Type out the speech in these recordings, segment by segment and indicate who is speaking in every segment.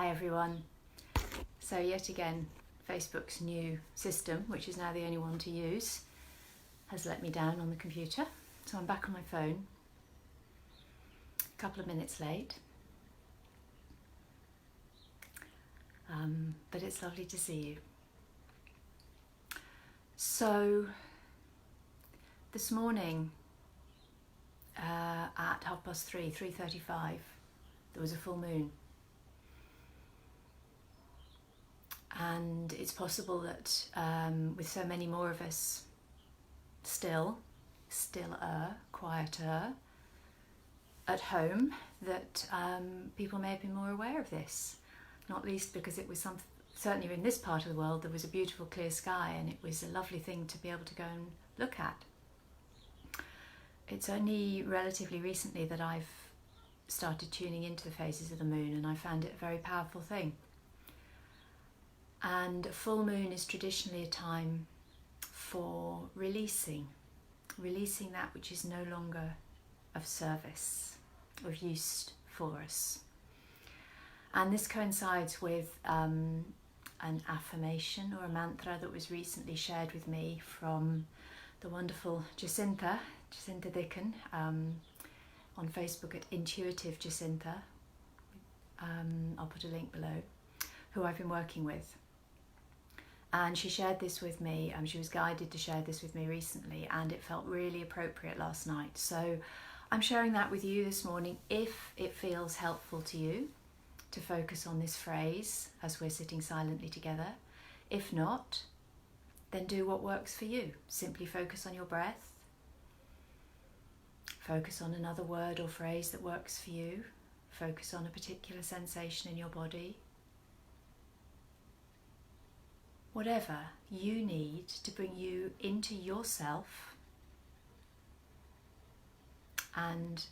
Speaker 1: Hi everyone. So yet again, Facebook's new system, which is now the only one to use, has let me down on the computer. So I'm back on my phone, a couple of minutes late. But it's lovely to see you. So this morning at 3:35, there was a full moon. And it's possible that with so many more of us stiller, quieter, at home, that people may have been more aware of this. Not least because it was certainly in this part of the world, there was a beautiful clear sky and it was a lovely thing to be able to go and look at. It's only relatively recently that I've started tuning into the phases of the moon, and I found it a very powerful thing. And a full moon is traditionally a time for releasing that which is no longer of service, of use for us. And this coincides with an affirmation or a mantra that was recently shared with me from the wonderful Jacinta Dicken, on Facebook at Intuitive Jacinta. I'll put a link below, who I've been working with. And she shared this with me, she was guided to share this with me recently, and it felt really appropriate last night. So I'm sharing that with you this morning if it feels helpful to you to focus on this phrase as we're sitting silently together. If not, then do what works for you. Simply focus on your breath. Focus on another word or phrase that works for you. Focus on a particular sensation in your body. Whatever you need to bring you into yourself and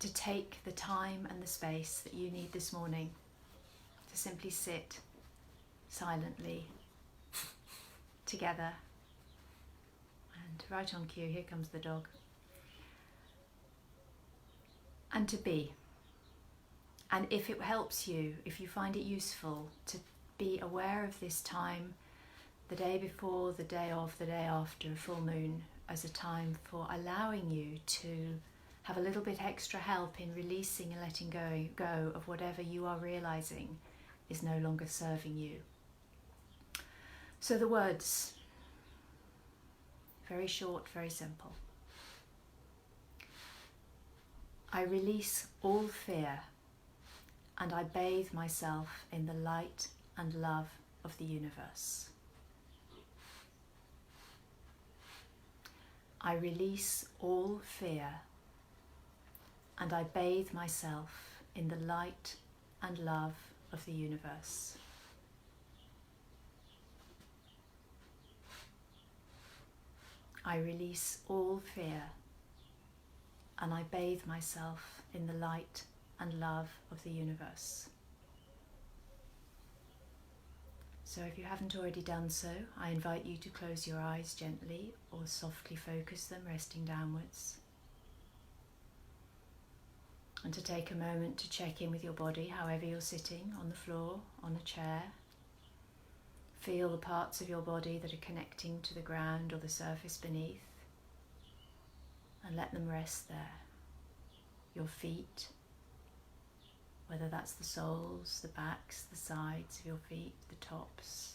Speaker 1: to take the time and the space that you need this morning to simply sit silently together. And right on cue, here comes the dog. And to be. And if it helps you, if you find it useful to be aware of this time, the day before, the day of, the day after a full moon, as a time for allowing you to have a little bit extra help in releasing and letting go of whatever you are realizing is no longer serving you. So the words, very short, very simple. I release all fear and I bathe myself in the light and love of the universe. I release all fear and I bathe myself in the light and love of the universe. I release all fear and I bathe myself in the light and love of the universe. So if you haven't already done so, I invite you to close your eyes gently or softly focus them, resting downwards. And to take a moment to check in with your body, however you're sitting, on the floor, on a chair. Feel the parts of your body that are connecting to the ground or the surface beneath, and let them rest there. Your feet, whether that's the soles, the backs, the sides of your feet, the tops.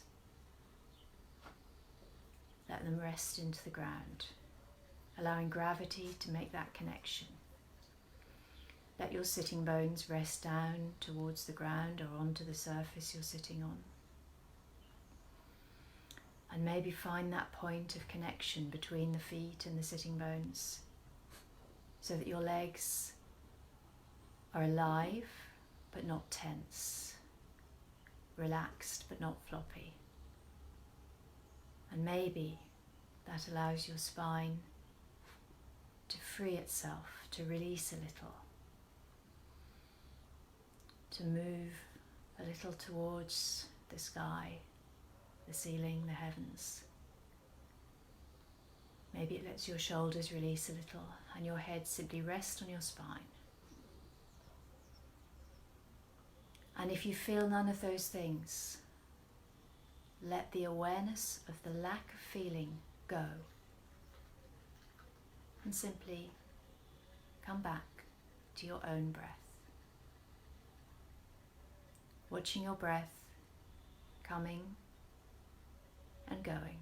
Speaker 1: Let them rest into the ground, allowing gravity to make that connection. Let your sitting bones rest down towards the ground or onto the surface you're sitting on. And maybe find that point of connection between the feet and the sitting bones, so that your legs are alive but not tense, relaxed but not floppy. And maybe that allows your spine to free itself, to release a little, to move a little towards the sky, the ceiling, the heavens. Maybe it lets your shoulders release a little and your head simply rest on your spine. And if you feel none of those things, let the awareness of the lack of feeling go and simply come back to your own breath. Watching your breath coming and going.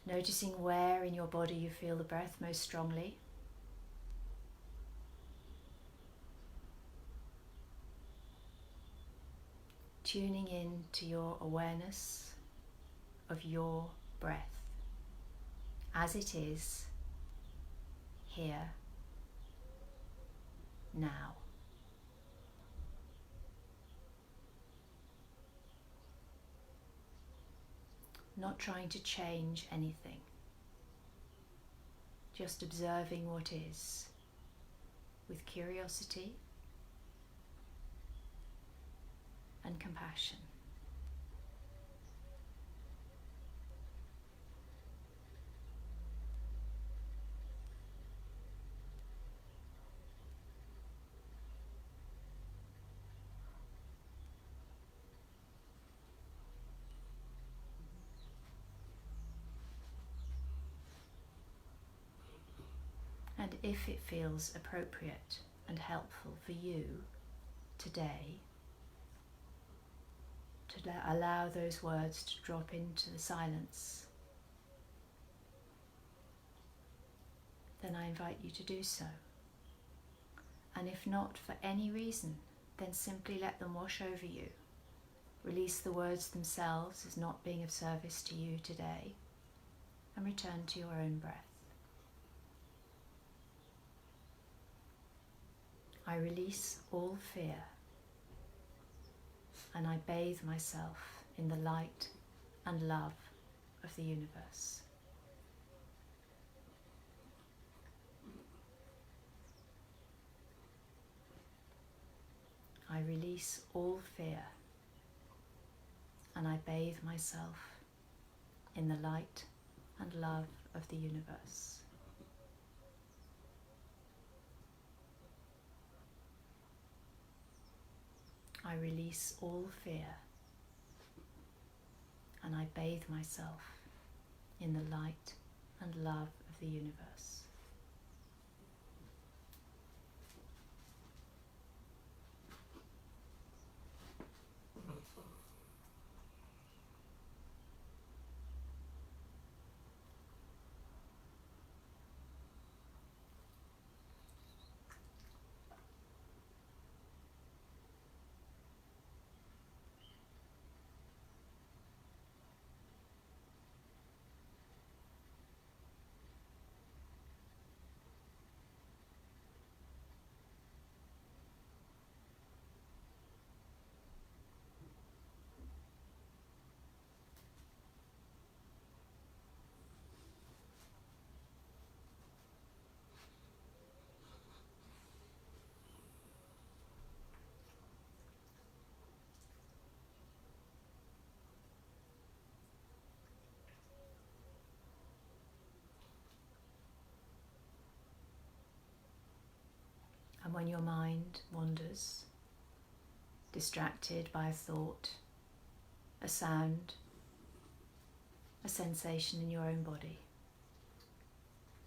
Speaker 1: Noticing where in your body you feel the breath most strongly. Tuning in to your awareness of your breath as it is here, now. Not trying to change anything, just observing what is with curiosity and compassion. And if it feels appropriate and helpful for you today, to allow those words to drop into the silence, then I invite you to do so. And if not for any reason, then simply let them wash over you. Release the words themselves as not being of service to you today, and return to your own breath. I release all fear, and I bathe myself in the light and love of the universe. I release all fear, and I bathe myself in the light and love of the universe. I release all fear, and I bathe myself in the light and love of the universe. And when your mind wanders, distracted by a thought, a sound, a sensation in your own body,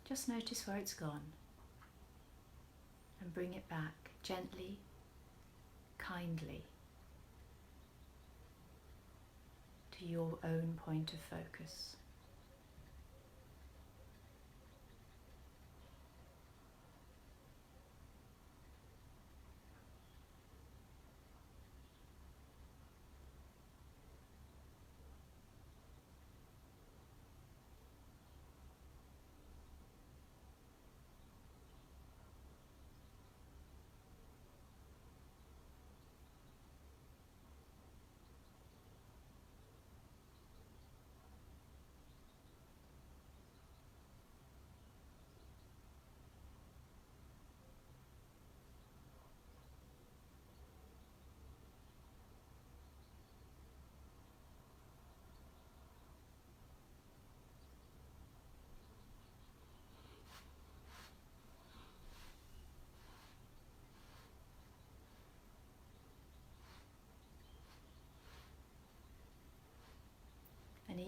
Speaker 1: just notice where it's gone and bring it back gently, kindly to your own point of focus.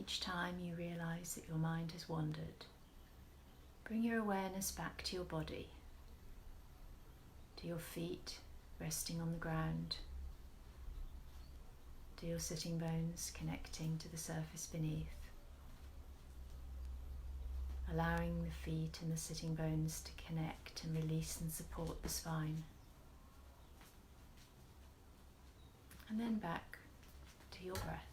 Speaker 1: each time you realise that your mind has wandered, bring your awareness back to your body, to your feet resting on the ground, to your sitting bones connecting to the surface beneath, allowing the feet and the sitting bones to connect and release and support the spine. And then back to your breath.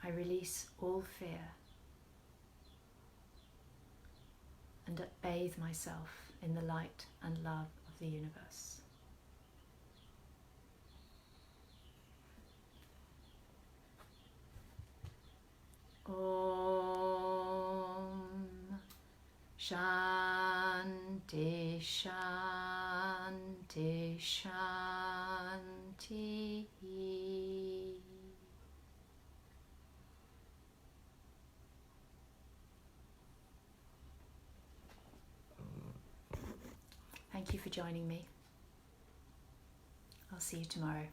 Speaker 1: I release all fear and bathe myself in the light and love of the universe. Om Shanti Shanti Shanti. Thank you for joining me. I'll see you tomorrow.